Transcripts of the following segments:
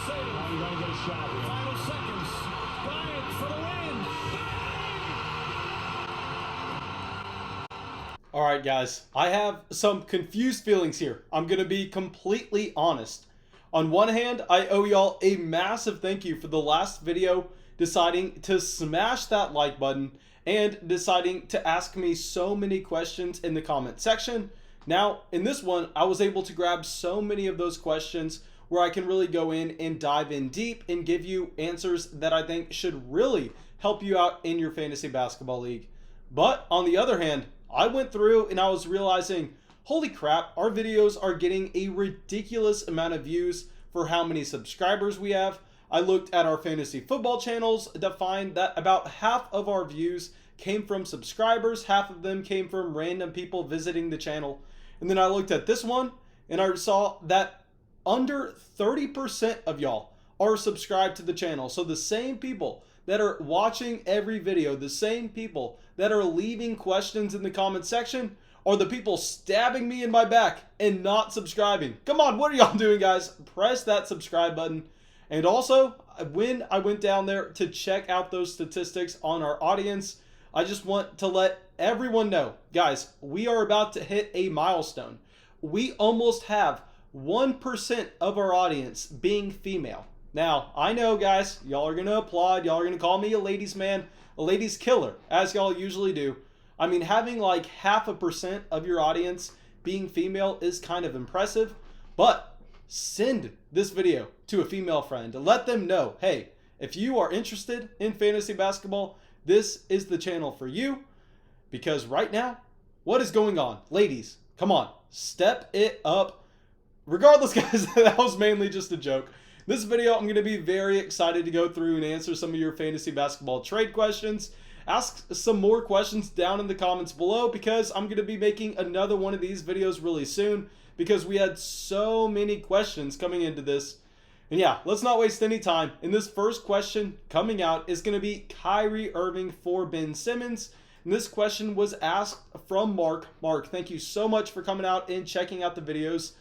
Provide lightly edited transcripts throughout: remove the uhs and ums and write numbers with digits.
save. Now you're going to get a shot here. Final seconds. Bryant for the win. All right, guys, I have some confused feelings here. I'm going to be completely honest. On one hand, I owe y'all a massive thank you for the last video deciding to smash that like button and deciding to ask me so many questions in the comment section. Now, in this one, I was able to grab so many of those questions where I can really go in and dive in deep and give you answers that I think should really help you out in your fantasy basketball league. But on the other hand, I went through and I was realizing, holy crap, our videos are getting a ridiculous amount of views for how many subscribers we have. I looked at our fantasy football channels to find that about half of our views came from subscribers, half of them came from random people visiting the channel. And then I looked at this one and I saw that under 30% of y'all are subscribed to the channel. So the same people that are watching every video, the same people that are leaving questions in the comment section are the people stabbing me in my back and not subscribing. Come on, what are y'all doing, guys? Press that subscribe button. And also, when I went down there to check out those statistics on our audience, I just want to let everyone know, guys, we are about to hit a milestone. We almost have 1% of our audience being female. Now, I know, guys, y'all are going to applaud. Y'all are going to call me a ladies' man, a ladies' killer, as y'all usually do. I mean, having like 0.5% of your audience being female is kind of impressive. But send this video to a female friend to let them know, hey, if you are interested in fantasy basketball, this is the channel for you. Because right now, what is going on? Ladies, come on, step it up. Regardless, guys, that was mainly just a joke. This video, I'm going to be very excited to go through and answer some of your fantasy basketball trade questions. Ask some more questions down in the comments below because I'm going to be making another one of these videos really soon because we had so many questions coming into this. And yeah, let's not waste any time. And this first question coming out is going to be Kyrie Irving for Ben Simmons. And this question was asked from Mark. Mark, thank you so much for coming out and checking out the videos.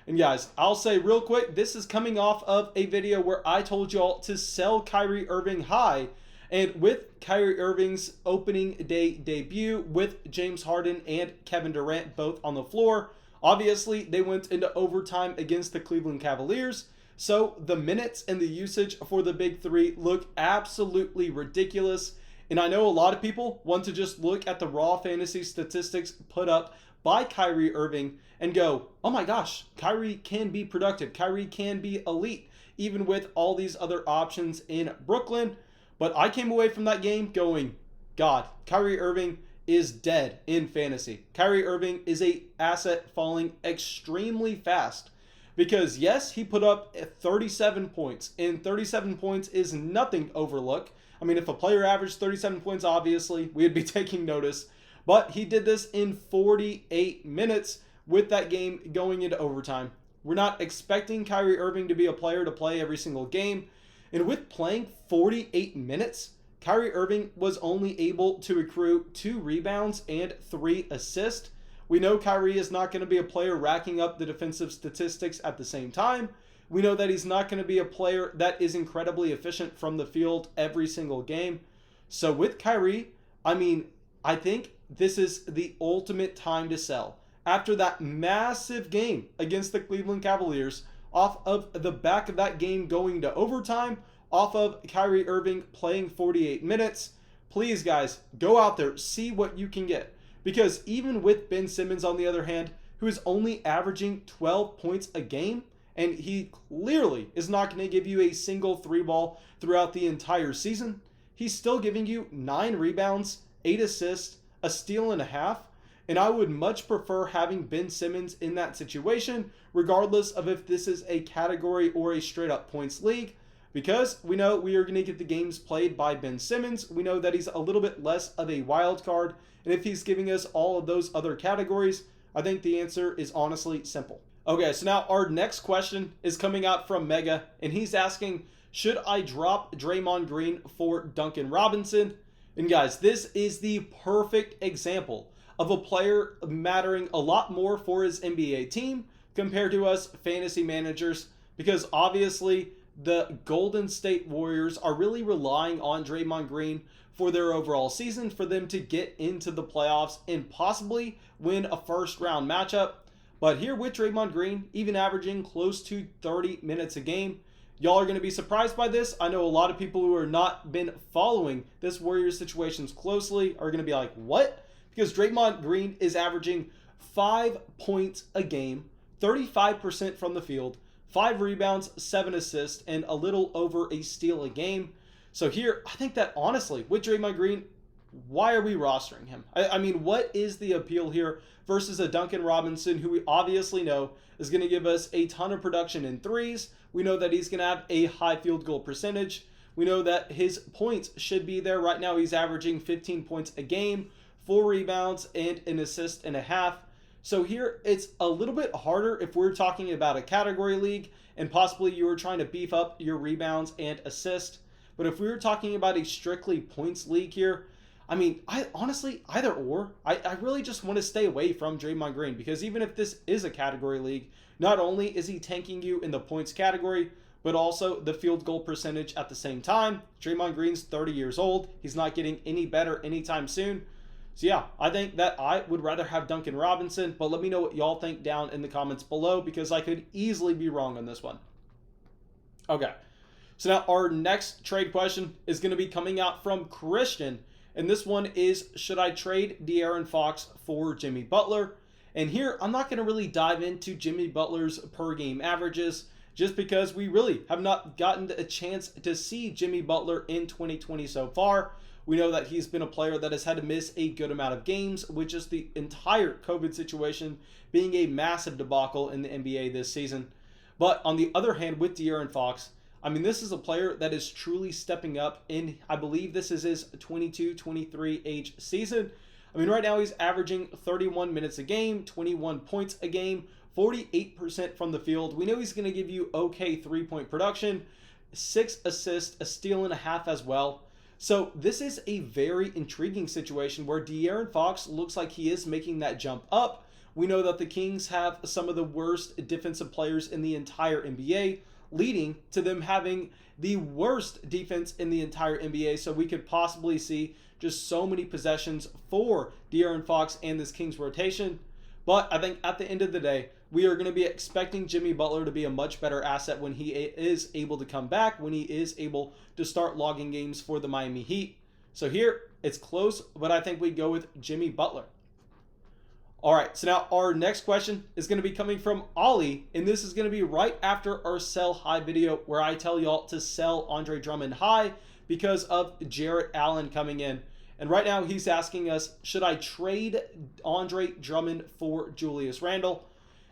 And guys, I'll say real quick, this is coming off of a video where I told y'all to sell Kyrie Irving high. And with Kyrie Irving's opening day debut with James Harden and Kevin Durant both on the floor, obviously they went into overtime against the Cleveland Cavaliers. So the minutes and the usage for the big three look absolutely ridiculous. And I know a lot of people want to just look at the raw fantasy statistics put up by Kyrie Irving and go, oh my gosh, Kyrie can be productive. Kyrie can be elite, even with all these other options in Brooklyn. But I came away from that game going, God, Kyrie Irving is dead in fantasy. Kyrie Irving is an asset falling extremely fast. Because yes, he put up 37 points, and 37 points is nothing to overlook. I mean, if a player averaged 37 points, obviously, we'd be taking notice. But he did this in 48 minutes with that game going into overtime. We're not expecting Kyrie Irving to be a player to play every single game. And with playing 48 minutes, Kyrie Irving was only able to accrue 2 rebounds and 3 assists. We know Kyrie is not going to be a player racking up the defensive statistics at the same time. We know that he's not going to be a player that is incredibly efficient from the field every single game. So with Kyrie, I mean, I think this is the ultimate time to sell. After that massive game against the Cleveland Cavaliers, off of the back of that game going to overtime, off of Kyrie Irving playing 48 minutes, please guys, go out there, see what you can get. Because even with Ben Simmons on the other hand, who is only averaging 12 points a game, and he clearly is not going to give you a single 3-ball throughout the entire season, he's still giving you 9 rebounds, 8 assists, a steal and a half. And I would much prefer having Ben Simmons in that situation, regardless of if this is a category or a straight up points league, because we know we are going to get the games played by Ben Simmons. We know that he's a little bit less of a wild card. And if he's giving us all of those other categories, I think the answer is honestly simple. Okay, so now our next question is coming out from Mega, and he's asking, should I drop Draymond Green for Duncan Robinson? And guys, this is the perfect example of a player mattering a lot more for his NBA team compared to us fantasy managers, because obviously the Golden State Warriors are really relying on Draymond Green for their overall season for them to get into the playoffs and possibly win a first round matchup. But here with Draymond Green, even averaging close to 30 minutes a game, y'all are going to be surprised by this. I know a lot of people who are not been following this Warriors situations closely are going to be like, what? Because Draymond Green is averaging 5 points a game, 35% from the field, 5 rebounds, 7 assists, and a little over a steal a game. So here, I think that honestly, with Draymond Green, why are we rostering him? I mean, what is the appeal here versus a Duncan Robinson who we obviously know is going to give us a ton of production in threes? We know that he's going to have a high field goal percentage. We know that his points should be there. Right now, he's averaging 15 points a game, 4 rebounds, and an assist and a half. So here, it's a little bit harder if we're talking about a category league and possibly you were trying to beef up your rebounds and assist. But if we were talking about a strictly points league here, I mean, I honestly, either or, I really just want to stay away from Draymond Green because even if this is a category league, not only is he tanking you in the points category, but also the field goal percentage at the same time. Draymond Green's 30 years old. He's not getting any better anytime soon. So yeah, I think that I would rather have Duncan Robinson, but let me know what y'all think down in the comments below because I could easily be wrong on this one. Okay, so now our next trade question is going to be coming out from Christian. And this one is, should I trade De'Aaron Fox for Jimmy Butler? And here, I'm not going to really dive into Jimmy Butler's per game averages just because we really have not gotten a chance to see Jimmy Butler in 2020 so far. We know that he's been a player that has had to miss a good amount of games, with just the entire COVID situation being a massive debacle in the NBA this season. But on the other hand, with De'Aaron Fox, I mean, this is a player that is truly stepping up in, I believe this is his 22-23 age season. I mean, right now he's averaging 31 minutes a game, 21 points a game, 48% from the field. We know he's going to give you okay 3-point production, 6 assists, a steal and a half as well. So this is a very intriguing situation where De'Aaron Fox looks like he is making that jump up. We know that the Kings have some of the worst defensive players in the entire NBA, leading to them having the worst defense in the entire NBA. So we could possibly see just so many possessions for De'Aaron Fox and this Kings rotation. But I think at the end of the day, we are going to be expecting Jimmy Butler to be a much better asset when he is able to come back, when he is able to start logging games for the Miami Heat. So here, it's close, but I think we go with Jimmy Butler. All right, so now our next question is going to be coming from Ollie, and this is going to be right after our sell high video where I tell y'all to sell Andre Drummond high because of Jarrett Allen coming in. And right now he's asking us, should I trade Andre Drummond for Julius Randle?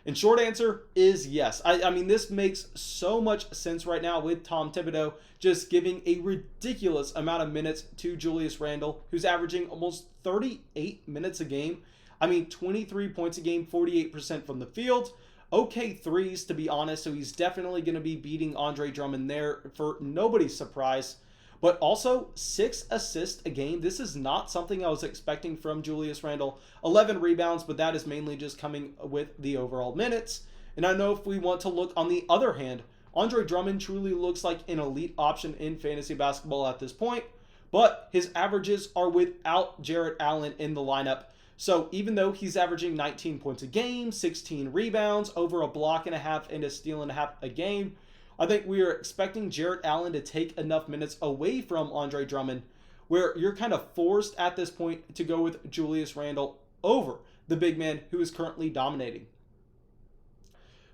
And short answer is yes. I mean, this makes so much sense right now with Tom Thibodeau just giving a ridiculous amount of minutes to Julius Randle, who's averaging almost 38 minutes a game. I mean, 23 points a game, 48% from the field. Okay threes, to be honest, so he's definitely going to be beating Andre Drummond there for nobody's surprise. But also 6 assists a game. This is not something I was expecting from Julius Randle. 11 rebounds, but that is mainly just coming with the overall minutes. And I know if we want to look on the other hand, Andre Drummond truly looks like an elite option in fantasy basketball at this point. But his averages are without Jarrett Allen in the lineup. So even though he's averaging 19 points a game, 16 rebounds, over a block and a half and a steal and a half a game, I think we are expecting Jarrett Allen to take enough minutes away from Andre Drummond where you're kind of forced at this point to go with Julius Randle over the big man who is currently dominating.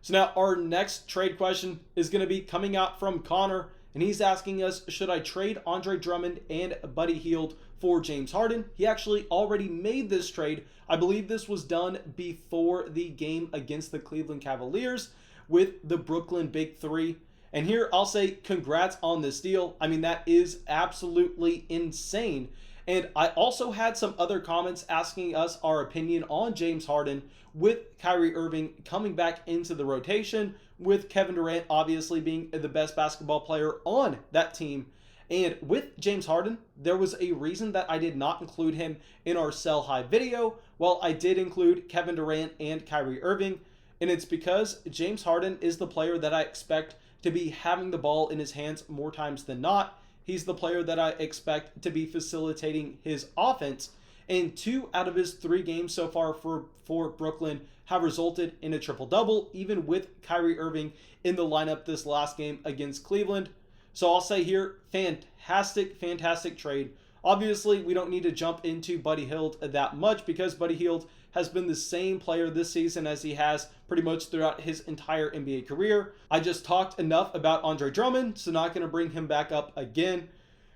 So now our next trade question is going to be coming out from Connor, and he's asking us, should I trade Andre Drummond and Buddy Hield for James Harden? He actually already made this trade. I believe this was done before the game against the Cleveland Cavaliers with the Brooklyn Big Three. And here I'll say congrats on this deal. I mean, that is absolutely insane. And I also had some other comments asking us our opinion on James Harden with Kyrie Irving coming back into the rotation, with Kevin Durant obviously being the best basketball player on that team. And with James Harden, there was a reason that I did not include him in our sell high video, while I did include Kevin Durant and Kyrie Irving. And it's because James Harden is the player that I expect to be having the ball in his hands more times than not. He's the player that I expect to be facilitating his offense. And 2 out of his 3 games so far for Brooklyn have resulted in a triple-double, even with Kyrie Irving in the lineup this last game against Cleveland. So I'll say here, fantastic trade. Obviously, we don't need to jump into Buddy Hield that much because Buddy Hield has been the same player this season as he has pretty much throughout his entire NBA career. I just talked enough about Andre Drummond, so not going to bring him back up again.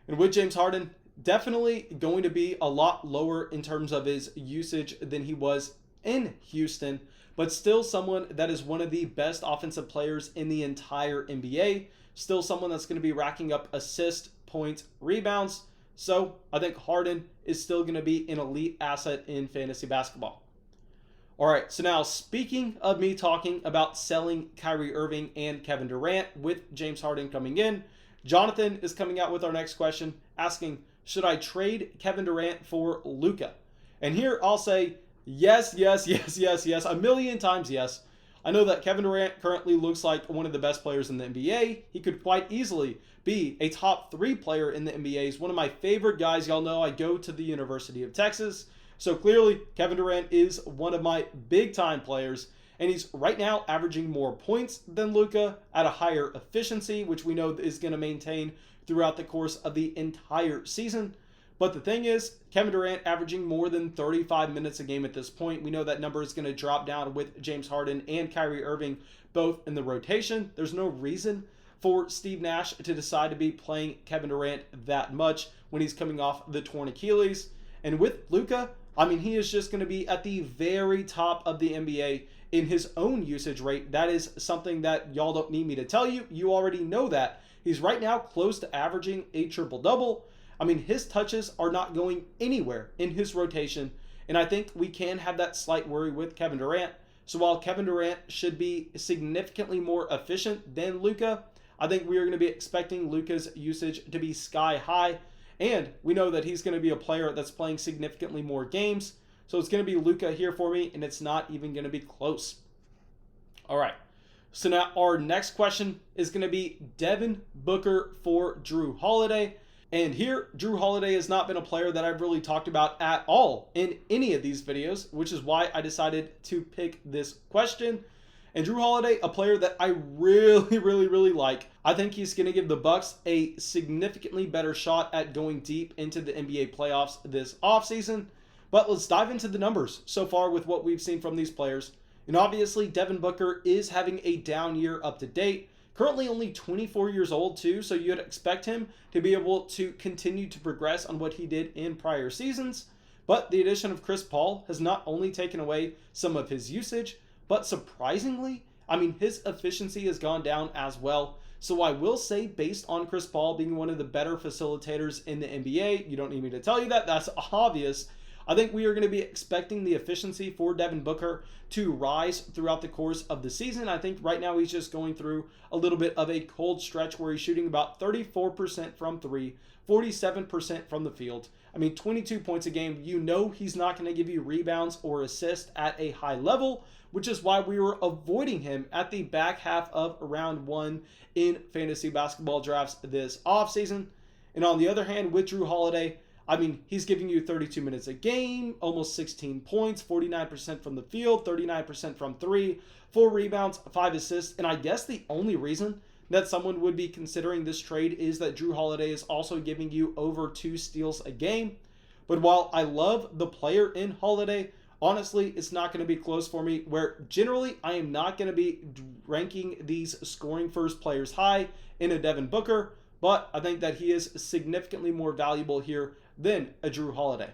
And with James Harden, definitely going to be a lot lower in terms of his usage than he was in Houston, but still someone that is one of the best offensive players in the entire NBA. Still someone that's going to be racking up assists, points, rebounds. So I think Harden is still going to be an elite asset in fantasy basketball. All right, so now speaking of me talking about selling Kyrie Irving and Kevin Durant with James Harden coming in, Jonathan is coming out with our next question asking, should I trade Kevin Durant for Luka? And here I'll say yes, a million times yes. I know that Kevin Durant currently looks like one of the best players in the NBA. He could quite easily be a top 3 player in the NBA. He's one of my favorite guys. Y'all know I go to the University of Texas. So clearly, Kevin Durant is one of my big-time players. And he's right now averaging more points than Luka at a higher efficiency, which we know is going to maintain throughout the course of the entire season. But the thing is, Kevin Durant averaging more than 35 minutes a game at this point. We know that number is going to drop down with James Harden and Kyrie Irving both in the rotation. There's no reason for Steve Nash to decide to be playing Kevin Durant that much when he's coming off the torn Achilles. And with Luka, I mean, he is just going to be at the very top of the NBA in his own usage rate. That is something that y'all don't need me to tell you. You already know that. He's right now close to averaging a triple-double. I mean, his touches are not going anywhere in his rotation, and I think we can have that slight worry with Kevin Durant. So while Kevin Durant should be significantly more efficient than Luka, I think we are going to be expecting Luka's usage to be sky high, and we know that he's going to be a player that's playing significantly more games. So it's going to be Luka here for me, and it's not even going to be close. All right. So now our next question is going to be Devin Booker for Jrue Holiday. And here, Jrue Holiday has not been a player that I've really talked about at all in any of these videos, which is why I decided to pick this question. And Jrue Holiday, a player that I really like. I think he's going to give the Bucks a significantly better shot at going deep into the NBA playoffs this offseason. But let's dive into the numbers so far with what we've seen from these players. And obviously, Devin Booker is having a down year up to date. Currently only 24 years old too, so you'd expect him to be able to continue to progress on what he did in prior seasons. But the addition of Chris Paul has not only taken away some of his usage, but surprisingly, I mean, his efficiency has gone down as well. So I will say, based on Chris Paul being one of the better facilitators in the NBA, you don't need me to tell you that, that's obvious. I think we are going to be expecting the efficiency for Devin Booker to rise throughout the course of the season. I think right now he's just going through a little bit of a cold stretch where he's shooting about 34% from 3, 47% from the field. I mean, 22 points a game. You know he's not going to give you rebounds or assists at a high level, which is why we were avoiding him at the back half of round 1 in fantasy basketball drafts this offseason. And on the other hand, with Jrue Holiday, I mean, he's giving you 32 minutes a game, almost 16 points, 49% from the field, 39% from 3, 4 rebounds, 5 assists. And I guess the only reason that someone would be considering this trade is that Jrue Holiday is also giving you over 2 steals a game. But while I love the player in Holiday, honestly, it's not going to be close for me, where generally I am not going to be ranking these scoring first players high in a Devin Booker, but I think that he is significantly more valuable here than a Jrue Holiday.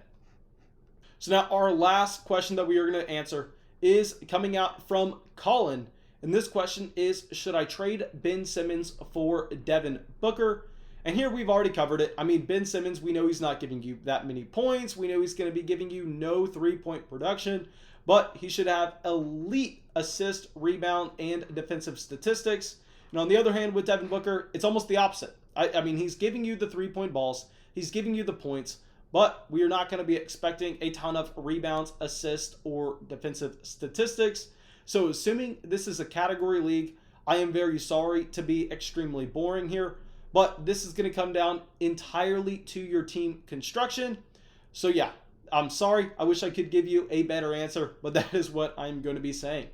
So now our last question that we are going to answer is coming out from Colin. And this question is, should I trade Ben Simmons for Devin Booker? And here we've already covered it. I mean, Ben Simmons, we know he's not giving you that many points. We know he's going to be giving you no 3-point production, but he should have elite assist, rebound, and defensive statistics. And on the other hand, with Devin Booker, it's almost the opposite. I mean, he's giving you the 3-point balls. He's giving you the points, but we are not going to be expecting a ton of rebounds, assists, or defensive statistics. So assuming this is a category league, I am very sorry to be extremely boring here, but this is going to come down entirely to your team construction. So yeah, I'm sorry. I wish I could give you a better answer, but that is what I'm going to be saying.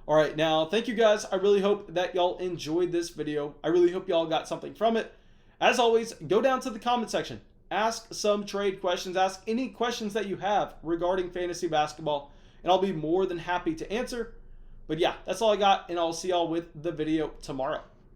All right, now, thank you guys. I really hope that y'all enjoyed this video. I really hope y'all got something from it. As always, go down to the comment section. Ask some trade questions. Ask any questions that you have regarding fantasy basketball, and I'll be more than happy to answer. But yeah, that's all I got, and I'll see y'all with the video tomorrow.